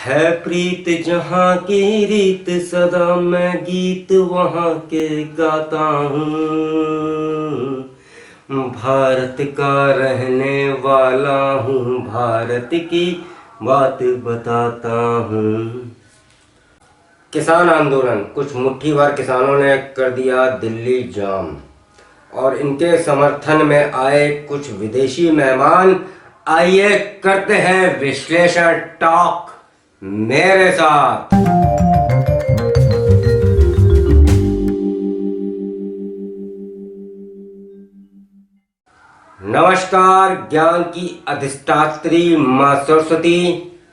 है प्रीत जहाँ की रीत, सदा मैं गीत वहाँ के गाता हूँ। भारत का रहने वाला हूँ, भारत की बात बताता हूँ। किसान आंदोलन, कुछ मुट्ठी भर किसानों ने कर दिया दिल्ली जाम और इनके समर्थन में आए कुछ विदेशी मेहमान। आइए करते हैं विश्लेषण टॉक मेरे साथ। नमस्कार। ज्ञान की अधिष्ठात्री मां सरस्वती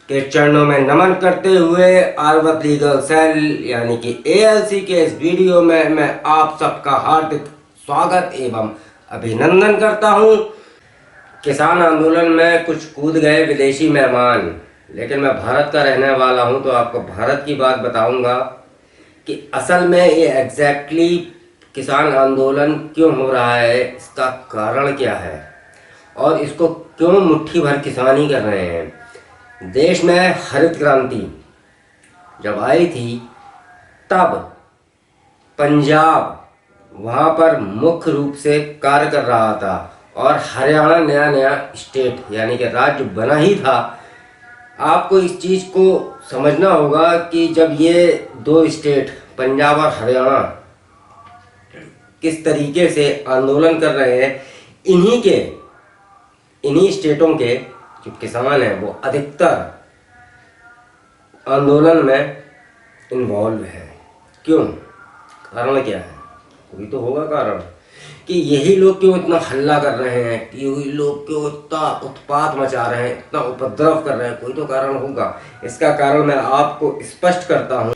के चरणों में नमन करते हुए आर्वत लीगल सेल यानी कि एएलसी के इस वीडियो में मैं आप सबका हार्दिक स्वागत एवं अभिनंदन करता हूं। किसान आंदोलन में कुछ कूद गए विदेशी मेहमान, लेकिन मैं भारत का रहने वाला हूं तो आपको भारत की बात बताऊंगा कि असल में ये एग्जैक्टली किसान आंदोलन क्यों हो रहा है, इसका कारण क्या है और इसको क्यों मुट्ठी भर किसान ही कर रहे हैं। देश में हरित क्रांति जब आई थी तब पंजाब वहाँ पर मुख्य रूप से कार्य कर रहा था और हरियाणा नया नया स्टेट यानी कि राज्य बना ही था। आपको इस चीज़ को समझना होगा कि जब ये दो स्टेट पंजाब और हरियाणा किस तरीके से आंदोलन कर रहे हैं, इन्हीं स्टेटों के जो किसान हैं वो अधिकतर आंदोलन में इन्वॉल्व है। क्यों? कारण क्या है? कोई तो होगा कारण कि यही लोग क्यों इतना हल्ला कर रहे हैं, कि यही लोग क्यों इतना उत्पात मचा रहे हैं, इतना उपद्रव कर रहे हैं। कोई तो कारण होगा। इसका कारण मैं आपको स्पष्ट करता हूँ।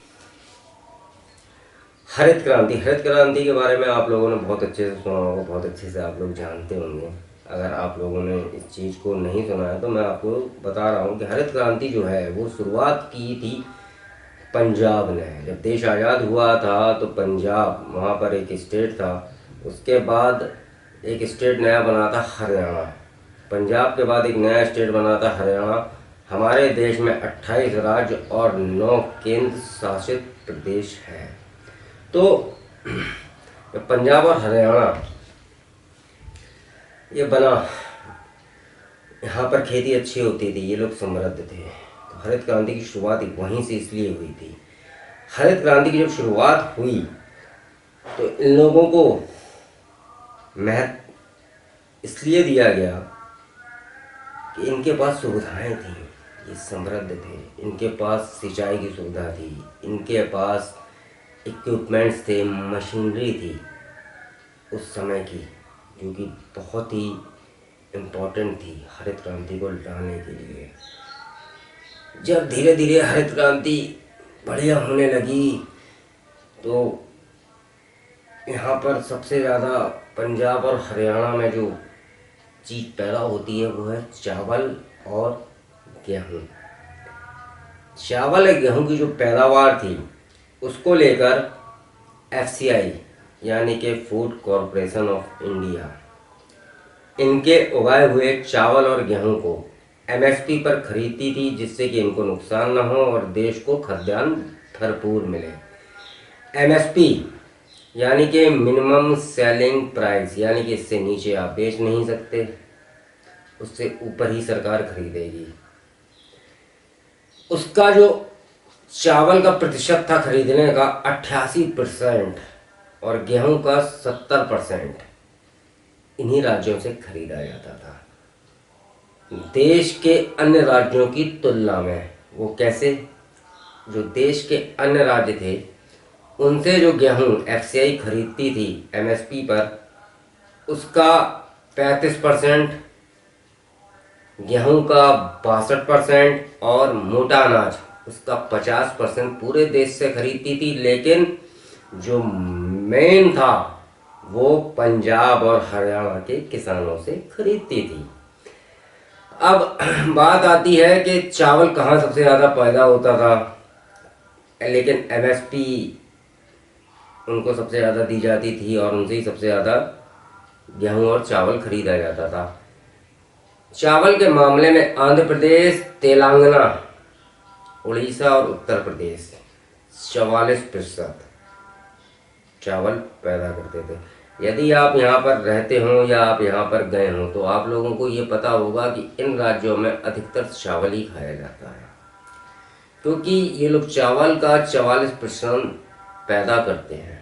हरित क्रांति के बारे में आप लोगों ने बहुत अच्छे से सुना होगा, बहुत अच्छे से आप लोग जानते होंगे। अगर आप लोगों ने इस चीज़ को नहीं सुना है तो मैं आपको बता रहा हूँ कि हरित क्रांति जो है वो शुरुआत की थी पंजाब ने। जब देश आज़ाद हुआ था तो पंजाब वहाँ पर एक स्टेट था, उसके बाद एक स्टेट नया बना था हरियाणा। पंजाब के बाद एक नया स्टेट बना था हरियाणा। हमारे देश में 28 राज्य और 9 केंद्र शासित प्रदेश हैं। तो पंजाब और हरियाणा ये बना, यहाँ पर खेती अच्छी होती थी, ये लोग समृद्ध थे। तो हरित क्रांति की शुरुआत वहीं से इसलिए हुई थी। हरित क्रांति की जब शुरुआत हुई तो इन लोगों को महत्व इसलिए दिया गया कि इनके पास सुविधाएं थी, ये समृद्ध थे, इनके पास सिंचाई की सुविधा थी, इनके पास इक्विपमेंट्स थे, मशीनरी थी उस समय की, जो कि बहुत ही इम्पोर्टेंट थी हरित क्रांति को लाने के लिए। जब धीरे धीरे हरित क्रांति बढ़िया होने लगी तो यहाँ पर सबसे ज़्यादा पंजाब और हरियाणा में जो चीज़ पैदा होती है वो है चावल और गेहूँ। चावल और गेहूँ की जो पैदावार थी उसको लेकर एफसीआई यानी कि फूड कॉरपोरेशन ऑफ इंडिया, इनके उगाए हुए चावल और गेहूं को एमएसपी पर खरीदती थी, जिससे कि इनको नुकसान न हो और देश को खाद्यान्न भरपूर मिले। एमएसपी यानी कि मिनिमम सेलिंग प्राइस, यानी कि इससे नीचे आप बेच नहीं सकते, उससे ऊपर ही सरकार खरीदेगी। उसका जो चावल का प्रतिशत था खरीदने का 88% और गेहूं का 70% इन्हीं राज्यों से खरीदा जाता था। देश के अन्य राज्यों की तुलना में। वो कैसे? जो देश के अन्य राज्य थे उनसे जो गेहूं एफसीआई खरीदती थी एमएसपी पर, उसका 35%, गेहूं का 62% और मोटा अनाज उसका 50% पूरे देश से खरीदती थी। लेकिन जो मेन था वो पंजाब और हरियाणा के किसानों से खरीदती थी। अब बात आती है कि चावल कहाँ सबसे ज़्यादा पैदा होता था, लेकिन एमएसपी उनको सबसे ज़्यादा दी जाती थी और उनसे ही सबसे ज़्यादा गेहूं और चावल खरीदा जाता था। चावल के मामले में आंध्र प्रदेश, तेलंगाना उड़ीसा और उत्तर प्रदेश 44% चावल पैदा करते थे। यदि आप यहाँ पर रहते हो या आप यहाँ पर गए हो तो आप लोगों को ये पता होगा कि इन राज्यों में अधिकतर चावल ही खाया जाता है, क्योंकि ये लोग चावल का 44% पैदा करते हैं।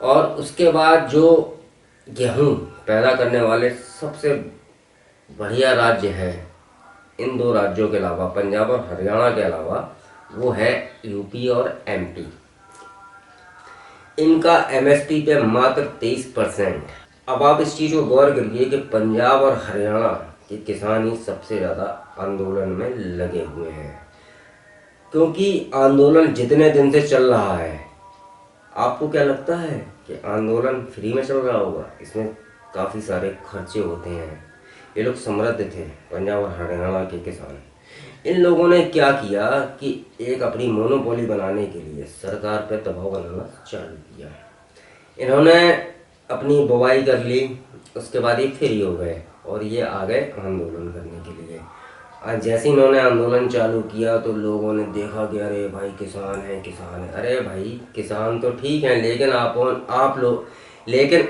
और उसके बाद जो गेहूँ पैदा करने वाले सबसे बढ़िया राज्य है इन दो राज्यों के अलावा, पंजाब और हरियाणा के अलावा, वो है यूपी और एमपी। इनका एमएसपी पे मात्र 23%। अब आप इस चीज़ को गौर करिए कि पंजाब और हरियाणा के किसान ही सबसे ज़्यादा आंदोलन में लगे हुए हैं, क्योंकि आंदोलन जितने दिन से चल रहा है, आपको क्या लगता है कि आंदोलन फ्री में चल रहा होगा? इसमें काफ़ी सारे खर्चे होते हैं। ये लोग समृद्ध थे, पंजाब और हरियाणा के किसान। इन लोगों ने क्या किया कि एक अपनी मोनोपोली बनाने के लिए सरकार पर दबाव बनाना चालू किया। इन्होंने अपनी बुवाई कर ली, उसके बाद ये फ्री हो गए और ये आ गए आंदोलन करने के लिए। आज जैसे इन्होंने आंदोलन चालू किया तो लोगों ने देखा कि अरे भाई किसान है, किसान है। अरे भाई किसान तो ठीक है, लेकिन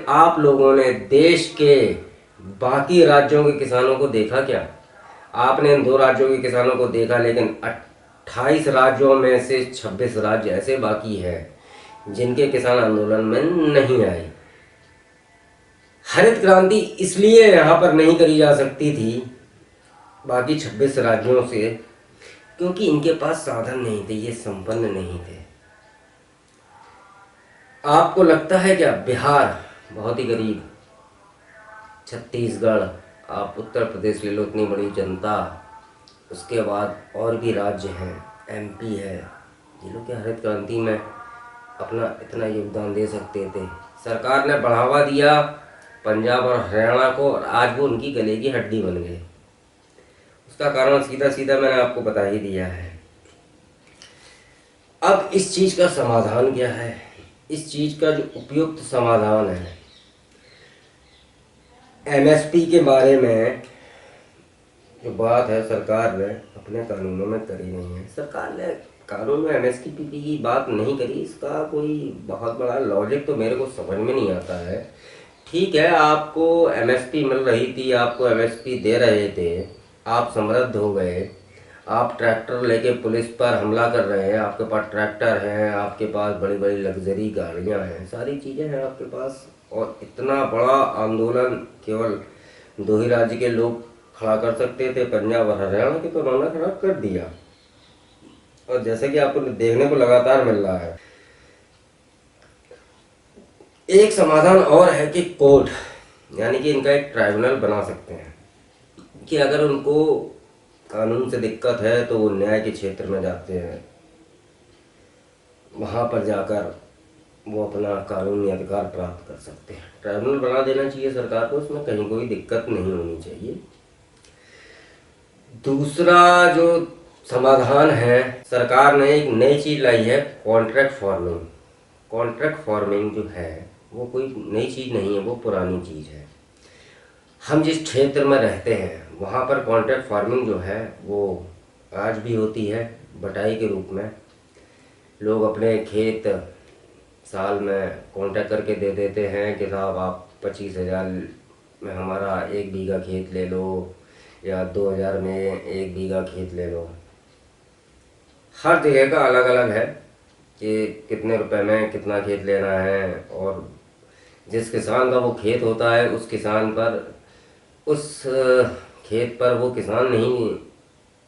आप लोगों ने देश के बाकी राज्यों के किसानों को देखा क्या? आपने इन 2 राज्यों के किसानों को देखा, लेकिन 28 राज्यों में से 26 राज्य ऐसे बाकी है जिनके किसान आंदोलन में नहीं आए। हरित क्रांति इसलिए यहाँ पर नहीं करी जा सकती थी बाकी 26 राज्यों से, क्योंकि इनके पास साधन नहीं थे, ये संपन्न नहीं थे। आपको लगता है क्या बिहार बहुत ही गरीब, छत्तीसगढ़, आप उत्तर प्रदेश ले लो, इतनी बड़ी जनता, उसके बाद और भी राज्य हैं, एमपी है, ये लोग क्या हरित क्रांति में अपना इतना योगदान दे सकते थे? सरकार ने बढ़ावा दिया पंजाब और हरियाणा को और आज वो उनकी गले की हड्डी बन गए। उसका कारण सीधा सीधा मैंने आपको बता ही दिया है। अब इस चीज़ का समाधान क्या है? इस चीज़ का जो उपयुक्त समाधान है, एमएसपी के बारे में जो बात है सरकार ने अपने कानूनों में करी नहीं है। सरकार ने कानून में एमएसपी की बात नहीं करी, इसका कोई बहुत बड़ा लॉजिक तो मेरे को समझ में नहीं आता है। ठीक है, आपको एमएसपी मिल रही थी, आपको एमएसपी दे रहे थे, आप समृद्ध हो गए, आप ट्रैक्टर लेके पुलिस पर हमला कर रहे हैं, आपके पास ट्रैक्टर हैं, आपके पास बड़ी बड़ी लग्जरी गाड़ियां हैं, सारी चीज़ें हैं आपके पास, और इतना बड़ा आंदोलन केवल 2 ही राज्य के लोग खड़ा कर सकते थे, पंजाब और हरियाणा के, तो उन्होंने खड़ा कर दिया। और जैसे कि आपको देखने को लगातार मिल रहा है, एक समाधान और है कि कोर्ट, यानी कि इनका एक ट्राइब्यूनल बना सकते हैं कि अगर उनको कानून से दिक्कत है तो वो न्याय के क्षेत्र में जाते हैं, वहाँ पर जाकर वो अपना कानूनी अधिकार प्राप्त कर सकते हैं। ट्राइब्यूनल बना देना चाहिए सरकार को, उसमें कहीं कोई दिक्कत नहीं होनी चाहिए। दूसरा जो समाधान है, सरकार ने एक नई चीज़ लाई है, कॉन्ट्रैक्ट फार्मिंग। कॉन्ट्रैक्ट फार्मिंग जो है वो कोई नई चीज़ नहीं है, वो पुरानी चीज़ है। हम जिस क्षेत्र में रहते हैं वहाँ पर कॉन्ट्रैक्ट फार्मिंग जो है वो आज भी होती है, बटाई के रूप में। लोग अपने खेत साल में कॉन्ट्रैक्ट करके दे देते हैं कि साहब आप 25,000 में हमारा 1 बीघा खेत ले लो, या 2,000 में 1 बीघा खेत ले लो। हर जगह का अलग अलग है कि कितने रुपए में कितना खेत लेना है, और जिस किसान का वो खेत होता है उस किसान पर, उस खेत पर वो किसान नहीं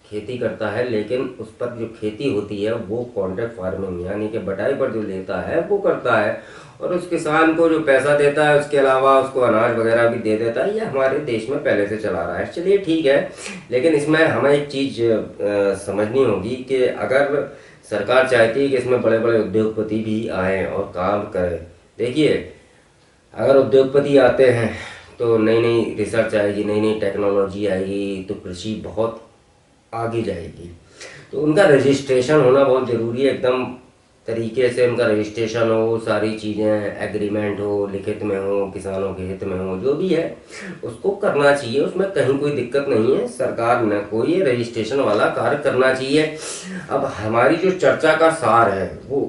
खेती करता है, लेकिन उस पर जो खेती होती है वो कॉन्ट्रैक्ट फार्मिंग यानी कि बटाई पर जो लेता है वो करता है, और उस किसान को जो पैसा देता है उसके अलावा उसको अनाज वगैरह भी दे देता है। ये हमारे देश में पहले से चला रहा है, चलिए ठीक है। लेकिन इसमें हमें एक चीज़ समझनी होगी कि अगर सरकार चाहती है कि इसमें बड़े बड़े उद्योगपति भी आएँ और काम करें। देखिए, अगर उद्योगपति आते हैं तो नई नई रिसर्च आएगी, नई नई टेक्नोलॉजी आएगी, तो कृषि बहुत आगे जाएगी। तो उनका रजिस्ट्रेशन होना बहुत ज़रूरी है, एकदम तरीके से उनका रजिस्ट्रेशन हो, सारी चीज़ें एग्रीमेंट हो, लिखित में हो, किसानों के हित में हो, जो भी है उसको करना चाहिए। उसमें कहीं कोई दिक्कत नहीं है, सरकार ने कोई रजिस्ट्रेशन वाला कार्य करना चाहिए। अब हमारी जो चर्चा का सार है वो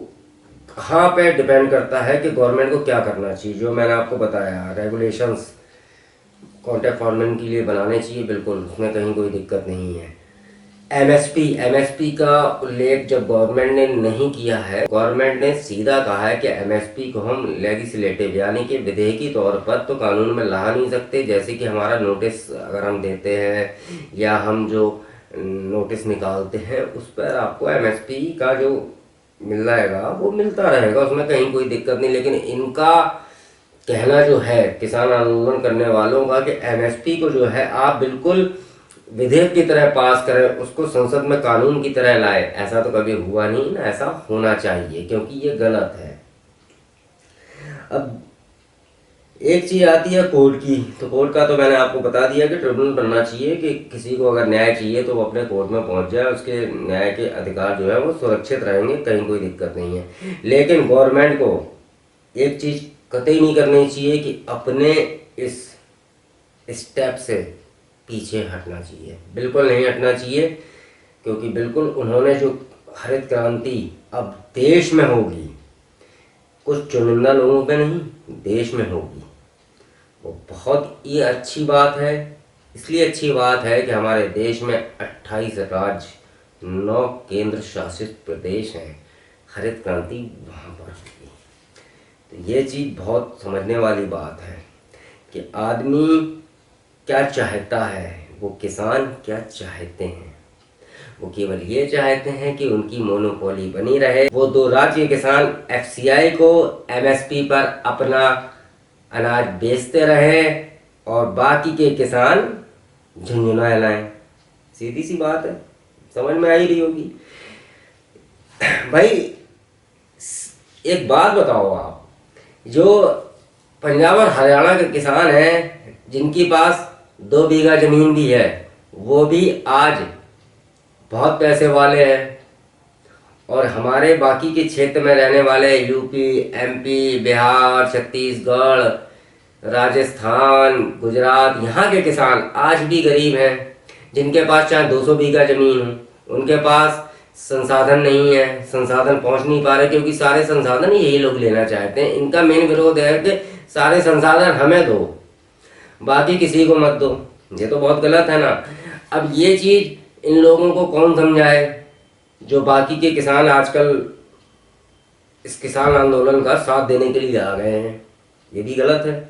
कहाँ पे डिपेंड करता है कि गवर्नमेंट को क्या करना चाहिए। जो मैंने आपको बताया, रेगुलेशंस कॉन्ट्रैक्ट फार्मिंग के लिए बनाने चाहिए, बिल्कुल उसमें कहीं कोई दिक्कत नहीं है। एमएसपी का उल्लेख जब गवर्नमेंट ने नहीं किया है, गवर्नमेंट ने सीधा कहा है कि एमएसपी को हम लेजिस्लेटिव यानी कि विधेयकी तौर पर तो कानून में ला नहीं सकते। जैसे कि हमारा नोटिस अगर हम देते हैं या हम जो नोटिस निकालते हैं उस पर आपको एमएसपी का जो मिल जाएगा वो मिलता रहेगा, उसमें कहीं कोई दिक्कत नहीं। लेकिन इनका कहना जो है किसान आंदोलन करने वालों का कि एमएसपी को जो है आप बिल्कुल विधेयक की तरह पास करें, उसको संसद में कानून की तरह लाए। ऐसा तो कभी हुआ नहीं ना, ऐसा होना चाहिए क्योंकि ये गलत है। अब एक चीज आती है कोर्ट की, तो कोर्ट का तो मैंने आपको बता दिया कि ट्रिब्यूनल बनना चाहिए कि किसी को अगर न्याय चाहिए तो वो अपने कोर्ट में पहुंच जाए, उसके न्याय के अधिकार जो है वो सुरक्षित रहेंगे, कहीं कोई दिक्कत नहीं है। लेकिन गवर्नमेंट को एक चीज कतई नहीं करनी चाहिए कि अपने इस स्टेप से पीछे हटना चाहिए, बिल्कुल नहीं हटना चाहिए। क्योंकि बिल्कुल उन्होंने जो हरित क्रांति अब देश में होगी, कुछ चुनिंदा लोगों पे नहीं, देश में होगी, वो बहुत ही अच्छी बात है। इसलिए अच्छी बात है कि हमारे देश में 28 राज्य, 9 केंद्र शासित प्रदेश हैं, हरित क्रांति वहाँ पर होगी। तो ये चीज़ बहुत समझने वाली बात है कि आदमी क्या चाहता है, वो किसान क्या चाहते हैं। वो केवल ये चाहते हैं कि उनकी मोनोपोली बनी रहे। वो 2 राज्य किसान एफसीआई को एमएसपी पर अपना अनाज बेचते रहे और बाकी के किसान झुंझुना लाएं। सीधी सी बात है, समझ में आ ही रही होगी। भाई एक बात बताओ आप, जो पंजाब और हरियाणा के किसान हैं जिनके पास 2 बीघा जमीन भी है, वो भी आज बहुत पैसे वाले हैं। और हमारे बाकी के क्षेत्र में रहने वाले यूपी, एमपी, बिहार, छत्तीसगढ़, राजस्थान, गुजरात, यहाँ के किसान आज भी गरीब हैं, जिनके पास चाहे 200 बीघा जमीन हो, उनके पास संसाधन नहीं है, संसाधन पहुंच नहीं पा रहे क्योंकि सारे संसाधन यही लोग लेना चाहते हैं। इनका मेन विरोध है कि सारे संसाधन हमें दो, बाकी किसी को मत दो। ये तो बहुत गलत है ना। अब ये चीज इन लोगों को कौन समझाए जो बाकी के किसान आजकल इस किसान आंदोलन का साथ देने के लिए आ गए हैं। ये भी गलत है।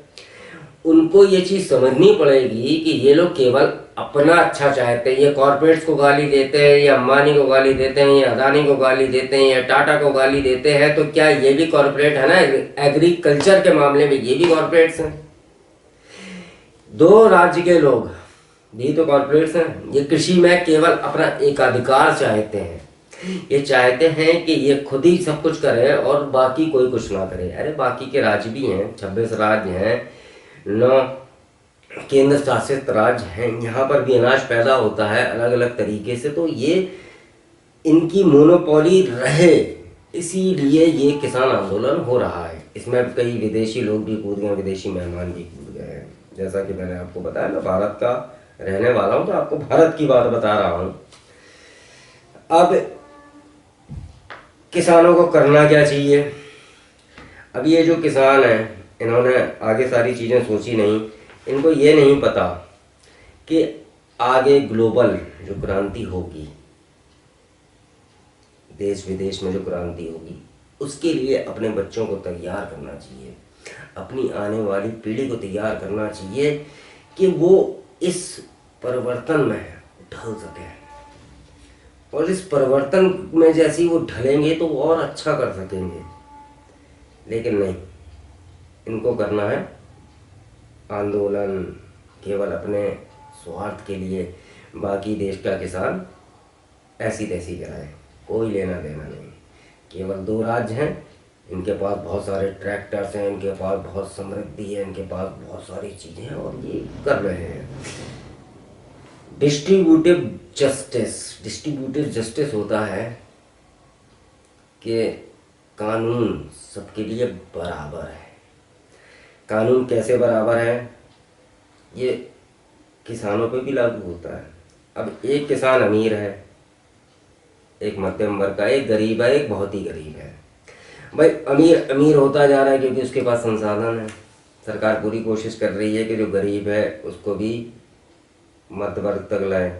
उनको ये चीज समझनी पड़ेगी कि ये लोग केवल अपना अच्छा चाहते हैं। ये कॉर्पोरेट्स को गाली देते हैं, या अंबानी को गाली देते हैं, या अदानी को गाली देते हैं, या टाटा को गाली देते हैं, तो क्या ये भी कॉर्पोरेट है ना। एग्रीकल्चर के मामले में ये भी कॉर्पोरेट्स हैं। 2 राज्य के लोग भी तो कॉर्पोरेट्स हैं। ये कृषि में केवल अपना एकाधिकार चाहते हैं। ये चाहते हैं कि ये खुद ही सब कुछ करे और बाकी कोई कुछ ना करे। अरे बाकी के राज्य भी हैं, 26 राज्य हैं, 9 केंद्र शासित राज्य हैं, यहाँ पर भी अनाज पैदा होता है अलग अलग तरीके से। तो ये इनकी मोनोपोली रहे, इसीलिए ये किसान आंदोलन हो रहा है। इसमें कई विदेशी लोग भी कूद गए, विदेशी मेहमान भी कूद गए हैं। जैसा कि मैंने आपको बताया, मैं भारत का रहने वाला हूँ तो आपको भारत की बात बता रहा हूँ। अब किसानों को करना क्या चाहिए। अब ये जो किसान हैं, इन्होंने आगे सारी चीज़ें सोची नहीं। इनको ये नहीं पता कि आगे ग्लोबल जो क्रांति होगी, देश विदेश में जो क्रांति होगी, उसके लिए अपने बच्चों को तैयार करना चाहिए, अपनी आने वाली पीढ़ी को तैयार करना चाहिए कि वो इस परिवर्तन में ढल सके। और इस परिवर्तन में जैसे ही वो ढलेंगे तो वो और अच्छा कर सकेंगे। लेकिन नहीं, इनको करना है आंदोलन केवल अपने स्वार्थ के लिए। बाकी देश का किसान ऐसी तैसी कराए, कोई लेना देना नहीं। केवल 2 राज्य हैं, इनके पास बहुत सारे ट्रैक्टर्स हैं, इनके पास बहुत समृद्धि है, इनके पास बहुत सारी चीज़ें हैं और ये कर रहे हैं। डिस्ट्रीब्यूटिव जस्टिस होता है कि कानून सबके लिए बराबर है। कानून कैसे बराबर है, ये किसानों पे भी लागू होता है। अब एक किसान अमीर है, एक मध्यम वर्ग का, एक गरीब है, एक बहुत ही गरीब है। भाई अमीर अमीर होता जा रहा है क्योंकि उसके पास संसाधन है। सरकार पूरी कोशिश कर रही है कि जो गरीब है उसको भी मध्य वर्ग तक लाए,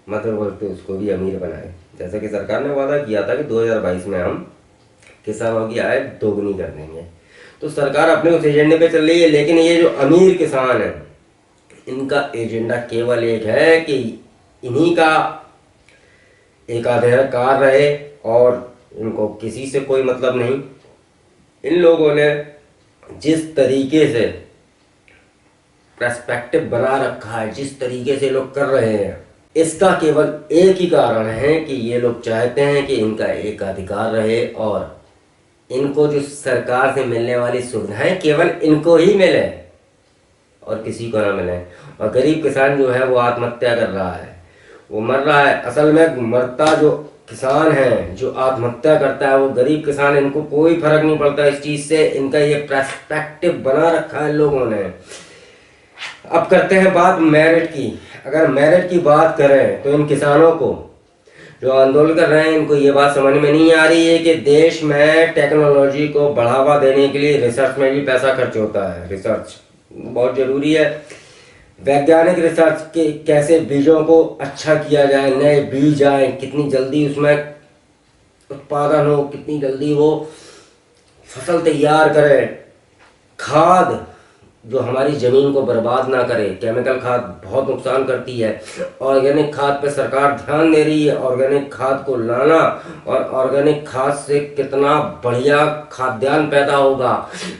मध्य वर्ग तो उसको भी अमीर बनाए। जैसे कि सरकार ने वादा किया था कि 2022 में हम किसानों की आय दोगुनी कर देंगे, तो सरकार अपने उस एजेंडे पे चल रही है। लेकिन ये जो अमीर किसान है, इनका एजेंडा केवल एक है कि इन्हीं का एकाधिकार रहे और इनको किसी से कोई मतलब नहीं। इन लोगों ने जिस तरीके से पर्सपेक्टिव बना रखा है, जिस तरीके से लोग कर रहे हैं, इसका केवल एक ही कारण है कि ये लोग चाहते हैं कि इनका एकाधिकार रहे और इनको जो सरकार से मिलने वाली सुविधाएं केवल इनको ही मिले और किसी को ना मिले। और गरीब किसान जो है वो आत्महत्या कर रहा है, वो मर रहा है। असल में मरता जो किसान है, जो आत्महत्या करता है, वो गरीब किसान। इनको कोई फर्क नहीं पड़ता इस चीज से। इनका ये पर्सपेक्टिव बना रखा है लोगों ने। अब करते हैं बात मेरिट की। अगर मेरिट की बात करें तो इन किसानों को जो आंदोलन कर रहे हैं, इनको ये बात समझ में नहीं आ रही है कि देश में टेक्नोलॉजी को बढ़ावा देने के लिए रिसर्च में भी पैसा खर्च होता है। रिसर्च बहुत जरूरी है। वैज्ञानिक रिसर्च के कैसे बीजों को अच्छा किया जाए, नए बीज आए, कितनी जल्दी उसमें उत्पादन हो, कितनी जल्दी वो फसल तैयार करे। खाद जो हमारी जमीन को बर्बाद ना करे, केमिकल खाद बहुत नुकसान करती है। ऑर्गेनिक खाद पे सरकार ध्यान दे रही है, ऑर्गेनिक खाद को लाना, और ऑर्गेनिक खाद से कितना बढ़िया खाद्यान्न पैदा होगा,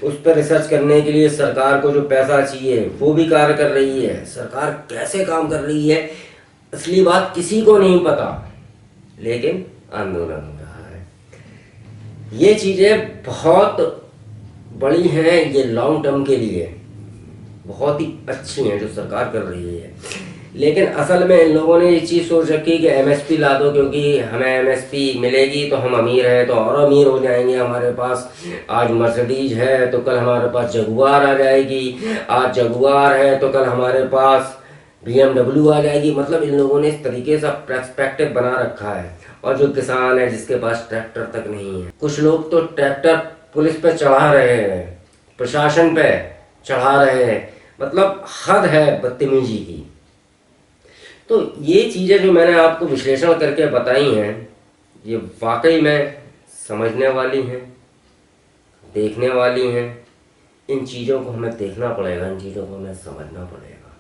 उस पर रिसर्च करने के लिए सरकार को जो पैसा चाहिए वो भी कार्य कर रही है। सरकार कैसे काम कर रही है असली बात किसी को नहीं पता, लेकिन आंदोलन हो रहा है। ये चीजें बहुत बड़ी हैं, ये लॉन्ग टर्म के लिए बहुत ही अच्छी हैं जो सरकार कर रही है। लेकिन असल में इन लोगों ने ये चीज़ सोच रखी कि एमएसपी ला दो, क्योंकि हमें एमएसपी मिलेगी तो हम अमीर हैं तो और अमीर हो जाएंगे। हमारे पास आज मर्सिडीज है तो कल हमारे पास जगुआर आ जाएगी, आज जगुआर है तो कल हमारे पास BMW आ जाएगी। मतलब इन लोगों ने इस तरीके से पर्सपेक्टिव बना रखा है। और जो किसान है जिसके पास ट्रैक्टर तक नहीं है, कुछ लोग तो ट्रैक्टर पुलिस पे चढ़ा रहे हैं, प्रशासन पे चढ़ा रहे हैं। मतलब हद है बदतमीजी की। तो ये चीज़ें जो मैंने आपको विश्लेषण करके बताई हैं, ये वाकई में समझने वाली हैं, देखने वाली हैं। इन चीज़ों को हमें देखना पड़ेगा, इन चीज़ों को हमें समझना पड़ेगा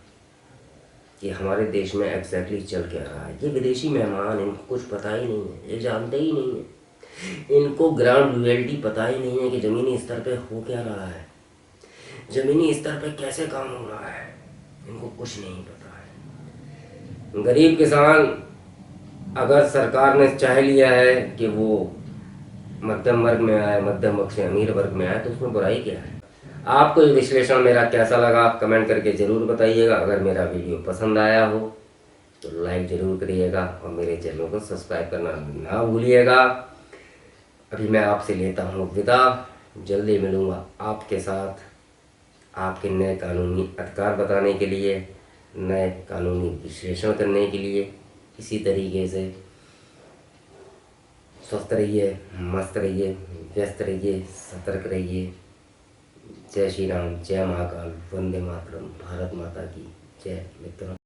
कि हमारे देश में एग्जैक्टली चल क्या रहा है। ये विदेशी मेहमान, इनको कुछ पता ही नहीं है, ये जानते ही नहीं है। इनको ग्राउंड रियलिटी पता ही नहीं है कि ज़मीनी स्तर पे हो क्या रहा है, जमीनी स्तर पे कैसे काम हो रहा है, इनको कुछ नहीं पता है। गरीब किसान, अगर सरकार ने चाह लिया है कि वो मध्यम वर्ग में आए, मध्यम वर्ग से अमीर वर्ग में आए, तो उसमें बुराई क्या है। आपको ये विश्लेषण मेरा कैसा लगा कमेंट करके ज़रूर बताइएगा। अगर मेरा वीडियो पसंद आया हो तो लाइक ज़रूर करिएगा और मेरे चैनल को सब्सक्राइब करना ना भूलिएगा। अभी मैं आपसे लेता हूँ विदा। जल्दी मिलूँगा आपके साथ आपके नए कानूनी अधिकार बताने के लिए, नए कानूनी विश्लेषण करने के लिए। इसी तरीके से स्वस्थ रहिए, मस्त रहिए, व्यस्त रहिए, सतर्क रहिए। जय श्री राम, जय महाकाल, वंदे मातरम, भारत माता की जय। मित्रों।